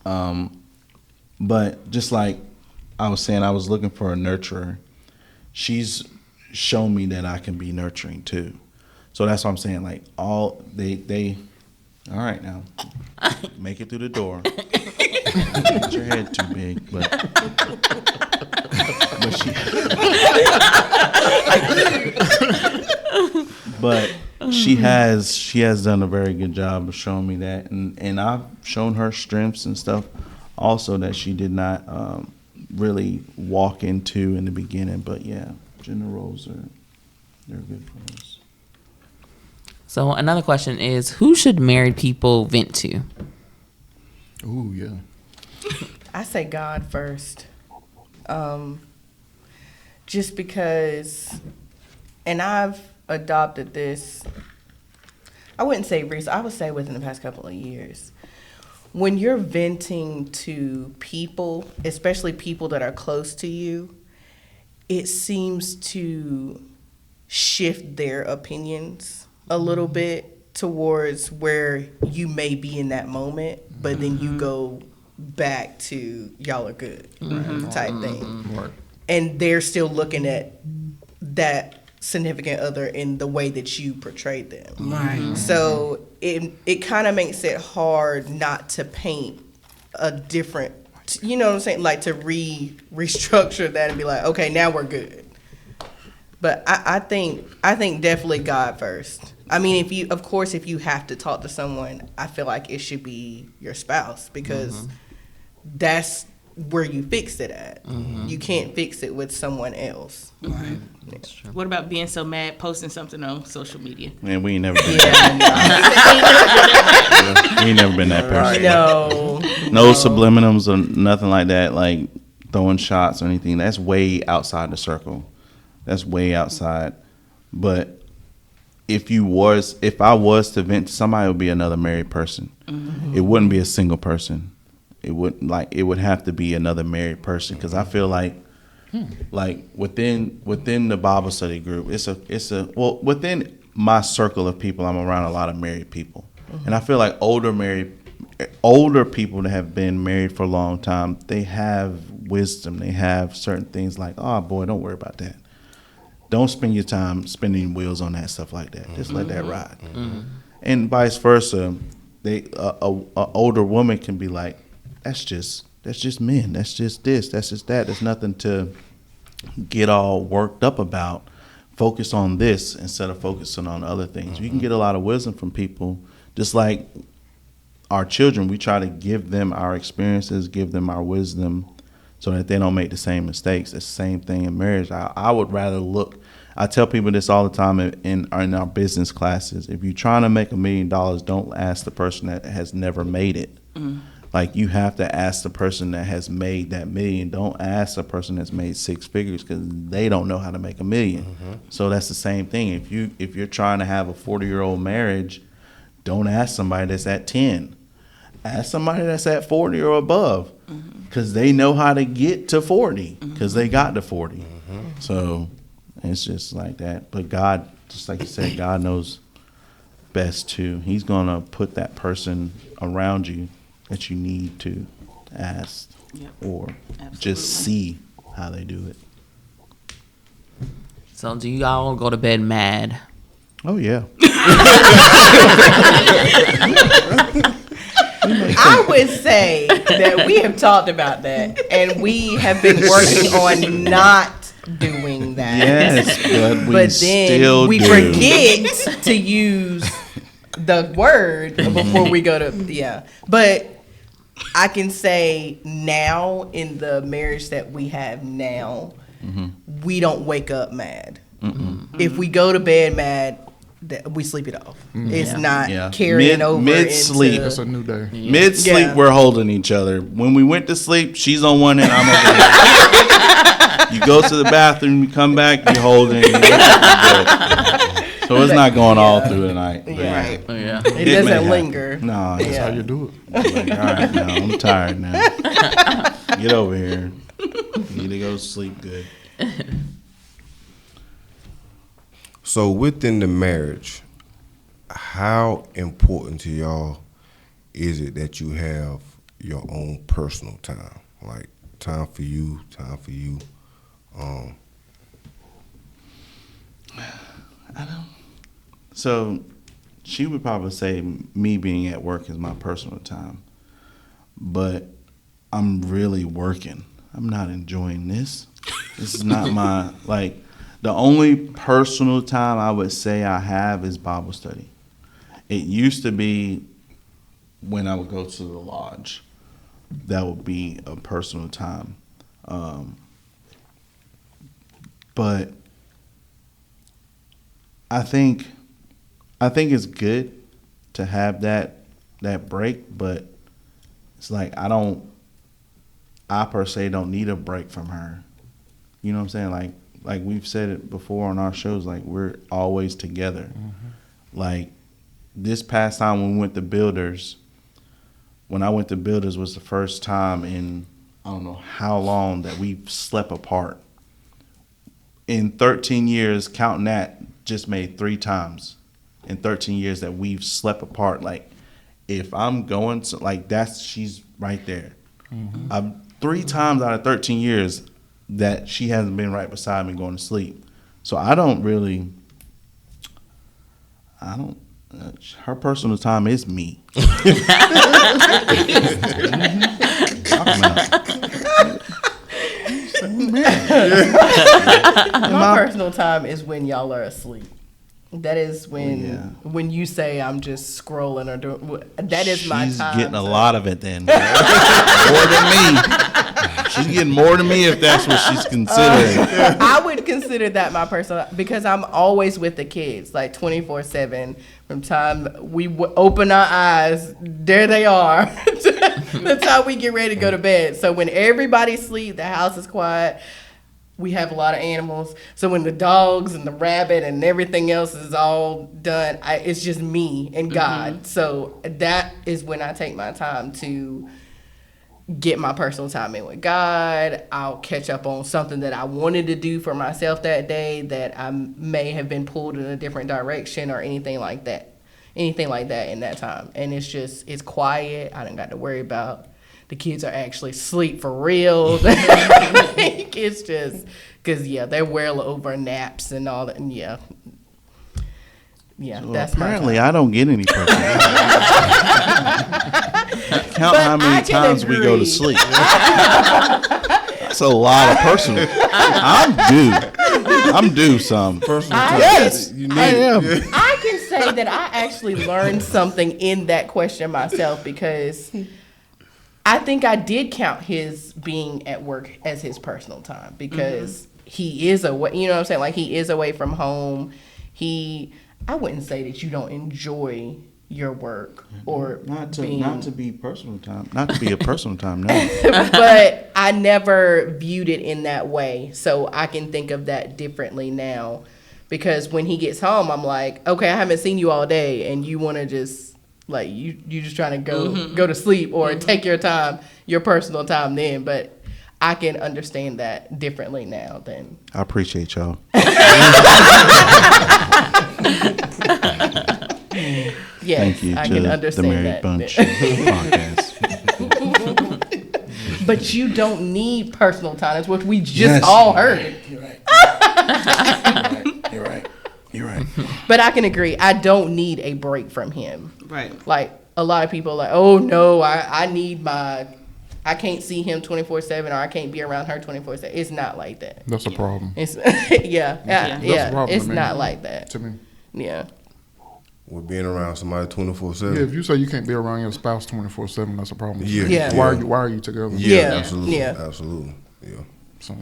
But just like I was saying, I was looking for a nurturer. She's shown me that I can be nurturing too. So that's what I'm saying. Like all right now, make it through the door. Get your head too big, but she has done a very good job of showing me that, and I've shown her strengths and stuff also that she did not really walk into in the beginning. But yeah, gender roles they're good for us. So another question is, who should married people vent to? Ooh, yeah. I say God first. Just because, and I've adopted this, I wouldn't say recent, I would say within the past couple of years. When you're venting to people, especially people that are close to you, it seems to shift their opinions a little bit towards where you may be in that moment, but then you go back to y'all are good type thing. Right. And they're still looking at that significant other in the way that you portrayed them. Right. So it kind of makes it hard not to paint a different you know what I'm saying, like to restructure that and be like, okay, now we're good. But I think definitely God first. I mean, if you have to talk to someone, I feel like it should be your spouse, because that's where you fix it at. You can't fix it with someone else. Right. That's true. What about being so mad, posting something on social media? Man, we ain't never been Yeah, we ain't never been that person. no. Subliminals or nothing like that, like throwing shots or anything. That's way outside the circle. That's way outside. But if I was to vent to somebody, it would be another married person. It wouldn't be a single person. It would have to be another married person, because I feel like within the Bible study group, within my circle of people, I'm around a lot of married people, and I feel like older people that have been married for a long time, they have wisdom. They have certain things like, oh boy, don't worry about that. Don't spend your time spinning wheels on that stuff like that. Just let that ride. And vice versa. A older woman can be like, that's just men. That's just this. That's just that. There's nothing to get all worked up about. Focus on this instead of focusing on other things. You can get a lot of wisdom from people. Just like our children, we try to give them our experiences, give them our wisdom, so that they don't make the same mistakes. It's the same thing in marriage. I would rather I tell people this all the time in our business classes. If you're trying to make $1 million, don't ask the person that has never made it. Like, you have to ask the person that has made that million. Don't ask the person that's made 6 figures, because they don't know how to make $1 million. So that's the same thing. If you're trying to have a 40-year-old marriage, don't ask somebody that's at 10. Ask somebody that's at 40 or above, because they know how to get to 40, because they got to 40. So it's just like that. But God, just like you said, God knows best too. He's going to put that person around you that you need to ask or just see how they do it. So do you all go to bed mad? Oh, yeah. I would say that we have talked about that, and we have been working on not doing that. Yes, but we But then still we do. forget to use the word before we go to But I can say now, in the marriage that we have now, we don't wake up mad. If we go to bed mad, we sleep it off. It's not carrying over mid-sleep. into... It's a new day. Mid-sleep, Yeah. we're holding each other. When we went to sleep, she's on one end, I'm over there. You go to the bathroom, you come back, you're holding. You're good. So it's not going all through the night. But Right. Oh, yeah. It may doesn't happen. linger. No, That's Yeah. how you do it. like, all right, now I'm tired now. Get over here. You need to go to sleep good. So within the marriage, how important to y'all is it that you have your own personal time? Like time for you. So she would probably say me being at work is my personal time. But I'm really working. I'm not enjoying this. This is not my, the only personal time I would say I have is Bible study. It used to be when I would go to the lodge. That would be a personal time. But I think it's good to have that break, but it's like I per se don't need a break from her. You know what I'm saying? Like we've said it before on our shows, like we're always together. Like this past time when we went to Builders, when I went to Builders was the first time in I don't know how long that we've slept apart. In 13 years, counting that, just made 3 times in 13 years that we've slept apart. Like, if I'm going to, she's right there. I've 3 times out of 13 years that she hasn't been right beside me going to sleep. So her personal time is me. My personal time is when y'all are asleep. That is when you say I'm just scrolling or doing. That is my time. She's getting a lot of it then. More than me. She's getting more than me if that's what she's considering. I would consider that my personal, because I'm always with the kids, like 24/7. From time we open our eyes, there they are. The time we get ready to go to bed. So when everybody's asleep, the house is quiet. We have a lot of animals. So when the dogs and the rabbit and everything else is all done, it's just me and God. So that is when I take my time to get my personal time in with God. I'll catch up on something that I wanted to do for myself that day that I may have been pulled in a different direction or anything like that. Anything like that in that time. And it's quiet. I don't got to worry about the kids are actually asleep for real. It's just, because, they're well over naps and all that. And yeah, So that's apparently my time. I don't get any personal time. Count how many times we go to sleep. That's a lot of personal. I'm due some. Personal time. Yes, You need I am. I can say that I actually learned something in that question myself, because I think I did count his being at work as his personal time, because he is away, you know what I'm saying? Like, he is away from home. I wouldn't say that you don't enjoy your work or Not to be personal time. Not to be a personal time, no. but I never viewed it in that way. So I can think of that differently now, because when he gets home, I'm like, okay, I haven't seen you all day, and you want to just, like, you just trying to go to sleep or take your time, your personal time then. But I can understand that differently now than. I appreciate y'all. Yes, Thank you I to can the understand Married that. Bunch podcast. But you don't need personal time. That's what we just all heard. You're right. But I can agree. I don't need a break from him. Right. Like, a lot of people are like, oh no, I need I can't see him 24/7, or I can't be around her 24/7. It's not like that. That's a problem. It's That's a problem it's to me. not like that. To me. Yeah. With being around somebody 24/7. Yeah, if you say you can't be around your spouse 24/7, that's a problem. Yeah. Yeah. Why are you together? Yeah. Absolutely. Yeah. Absolutely. Yeah. So, yeah.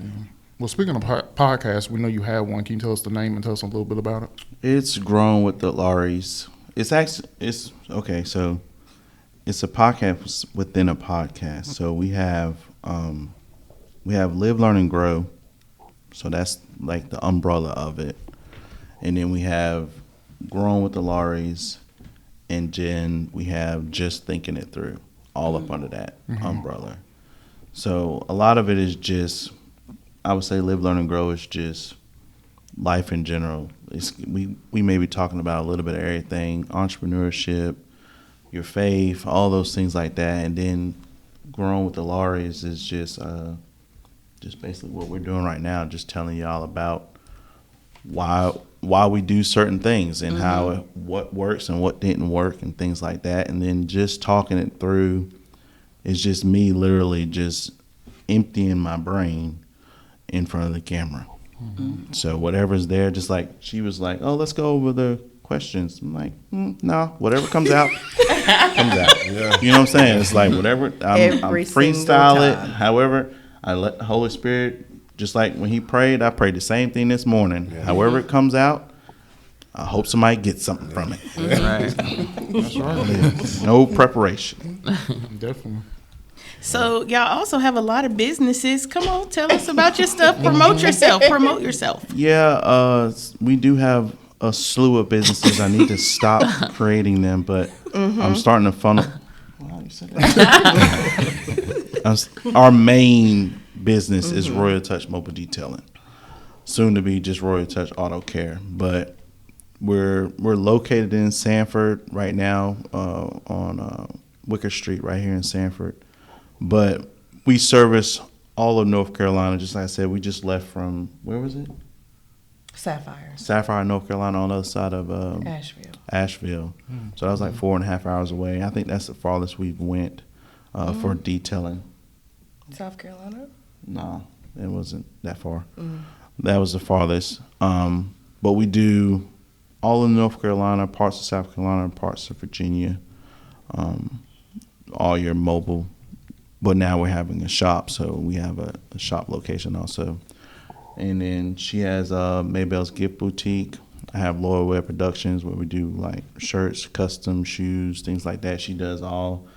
Well, speaking of podcasts, we know you have one. Can you tell us the name and tell us a little bit about it? It's grown with the Lowrys. It's okay. So it's a podcast within a podcast. So we have Live, Learn, and Grow. So that's like the umbrella of it, and then we have Grown with the Lowrys, and then we have Just Thinking It Through, all up under that umbrella. So a lot of it is just, I would say Live, Learn, and Grow is just life in general. We may be talking about a little bit of everything, entrepreneurship, your faith, all those things like that. And then Grown with the Lowrys is just basically what we're doing right now, just telling y'all about why we do certain things and what works and what didn't work and things like that. And then just talking it through is just me literally just emptying my brain in front of the camera. So whatever's there, just like she was like, oh, let's go over the questions. I'm like, no, whatever comes out, comes out. Yeah. You know what I'm saying? It's like whatever, I'm Every freestyle single it. time. However, I let the Holy Spirit, just like when he prayed, I prayed the same thing this morning. Yeah. However it comes out, I hope somebody gets something from it. Right. That's right. No preparation. Definitely. So y'all also have a lot of businesses. Come on, tell us about your stuff. Promote yourself. Promote yourself. Yeah, we do have a slew of businesses. I need to stop creating them, but I'm starting to funnel. Wow, you said that. Our main business is Royal Touch Mobile Detailing, soon to be just Royal Touch Auto Care. But we're located in Sanford right now, on Wicker Street, right here in Sanford. But we service all of North Carolina. Just like I said, we just left from, where was it? Sapphire, North Carolina, on the other side of Asheville. So that was like 4.5 hours away. I think that's the farthest we've went for detailing. South Carolina? No, it wasn't that far. That was the farthest. But we do all in North Carolina, parts of South Carolina, parts of Virginia, all your mobile. But now we're having a shop, so we have a shop location also. And then she has Maybell's Gift Boutique. I have Lowery Productions where we do like shirts, custom shoes, things like that. She does all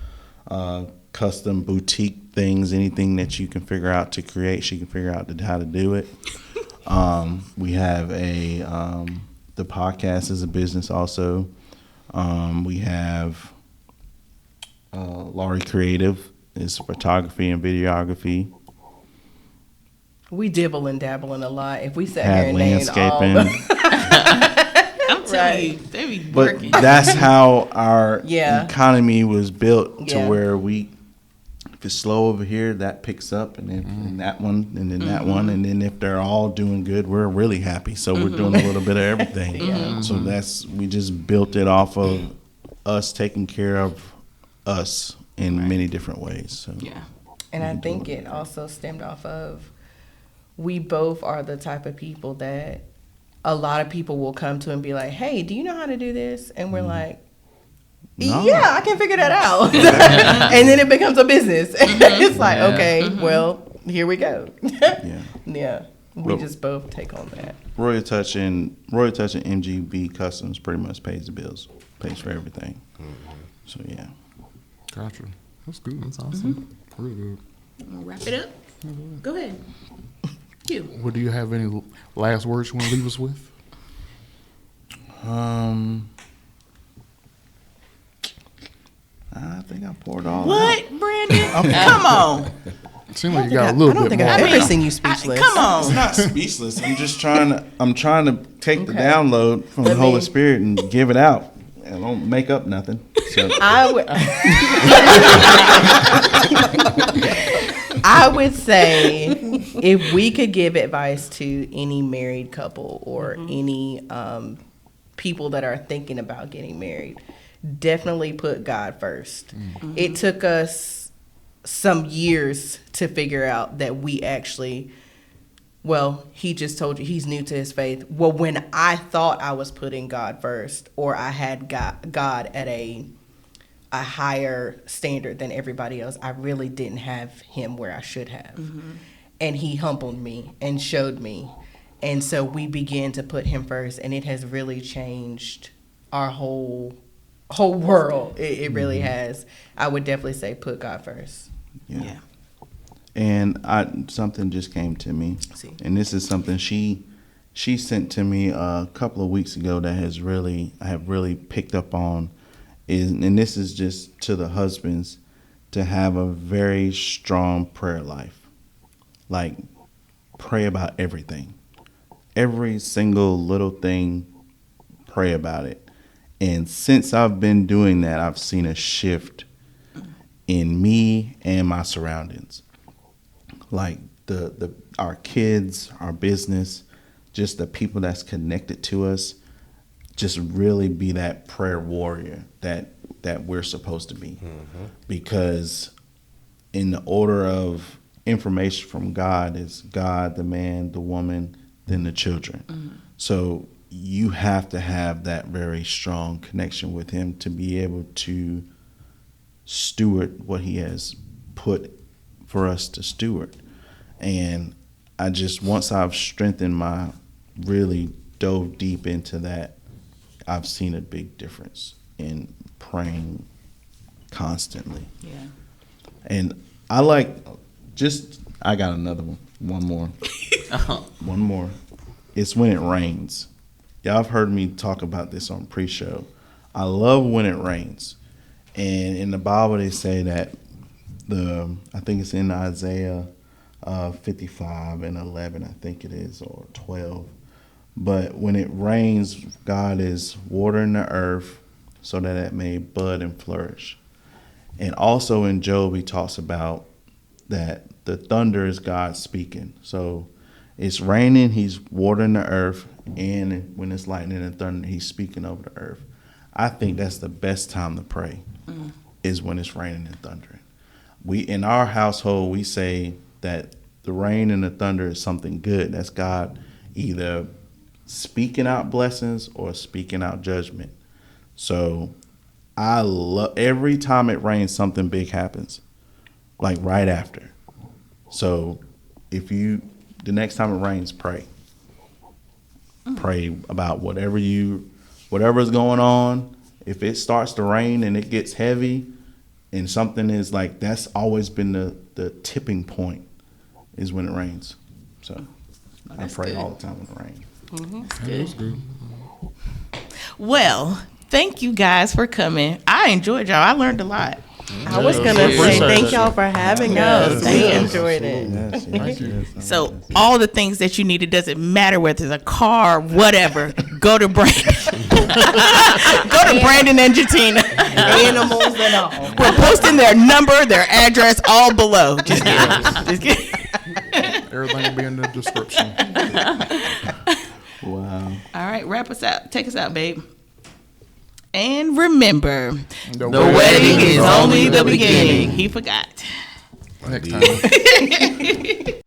custom boutique things, anything that you can figure out to create, she can figure out how to do it. We have the podcast is a business also. We have Lowery Creative is photography and videography. We dibble and dabble in a lot. If we sat Have here and named all landscaping. I'm telling you, they be But working. that's how our Yeah. economy was built to Yeah. where if it's slow over here, that picks up, and then and that one, and then that one, and then if they're all doing good, we're really happy. So we're doing a little bit of everything. So we just built it off of us taking care of us in many different ways. So. Yeah. And I think it also stemmed off of we both are the type of people that a lot of people will come to and be like, hey, do you know how to do this? And we're like, No. yeah, I can figure that out. And then it becomes a business. It's like, okay, well, here we go. Yeah. Yeah. We Well- just both take on that. Royal Touch and MGB Customs pretty much pays the bills, pays for everything. So yeah. Gotcha. That's good. That's awesome. Really good. We'll wrap it up. Go ahead. You. Well, do you have any last words you want to leave us with? I think I poured all What, Brandon? Come on. It seems like you got a little I don't bit think more. I've I ever mean, seen you speechless. Come It's on. not speechless. I'm trying to take the download from the Let Holy me- Spirit and give it out. I don't make up nothing. So I would say if we could give advice to any married couple or any people that are thinking about getting married, definitely put God first. It took us some years to figure out that we actually, well, he just told you he's new to his faith. Well, when I thought I was putting God first, or I had God at a higher standard than everybody else, I really didn't have him where I should have. And he humbled me and showed me. And so we began to put him first, and it has really changed our whole world. It really has. I would definitely say put God first. yeah. And something just came to me, See. and this is something she sent to me a couple of weeks ago that I have really picked up on, and this is just to the husbands, to have a very strong prayer life. Like, pray about everything, every single little thing. Pray about it. And since I've been doing that, I've seen a shift in me and my surroundings. Like our kids, our business, just the people that's connected to us, just really be that prayer warrior that we're supposed to be. Because in the order of information from God is God, the man, the woman, then the children. So you have to have that very strong connection with him to be able to steward what he has put for us to steward. And I just, once I've strengthened really dove deep into that, I've seen a big difference in praying constantly. Yeah. And I got another one. One more. One more. It's when it rains. Y'all have heard me talk about this on pre-show. I love when it rains. And in the Bible, they say that I think it's in Isaiah 55 and 11, I think it is, or 12. But when it rains, God is watering the earth so that it may bud and flourish. And also in Job, he talks about that the thunder is God speaking. So it's raining, he's watering the earth, and when it's lightning and thunder, he's speaking over the earth. I think that's the best time to pray, is when it's raining and thundering. we in our household we say that the rain and the thunder is something good. That's God either speaking out blessings or speaking out judgment. So I love every time it rains, something big happens, like right after. So if the next time it rains, pray. Pray about whatever's going on. If it starts to rain and it gets heavy and something is like, that's always been the tipping point is when it rains. So I pray all the time when it rains. Good. Well, thank you guys for coming. I enjoyed y'all. I learned a lot. I was gonna say Appreciate thank it. y'all for having us. We enjoyed it. Yes. So all the things that you need, it doesn't matter whether it's a car, whatever. Go to Brandon. Go to Brandon and Jantina. Animals and all. We're posting their number, their address, all below. Just kidding. Just kidding. Everything will be in the description. Wow. All right, wrap us out. Take us out, babe. And remember, The the wedding is only the beginning. He forgot. Next time.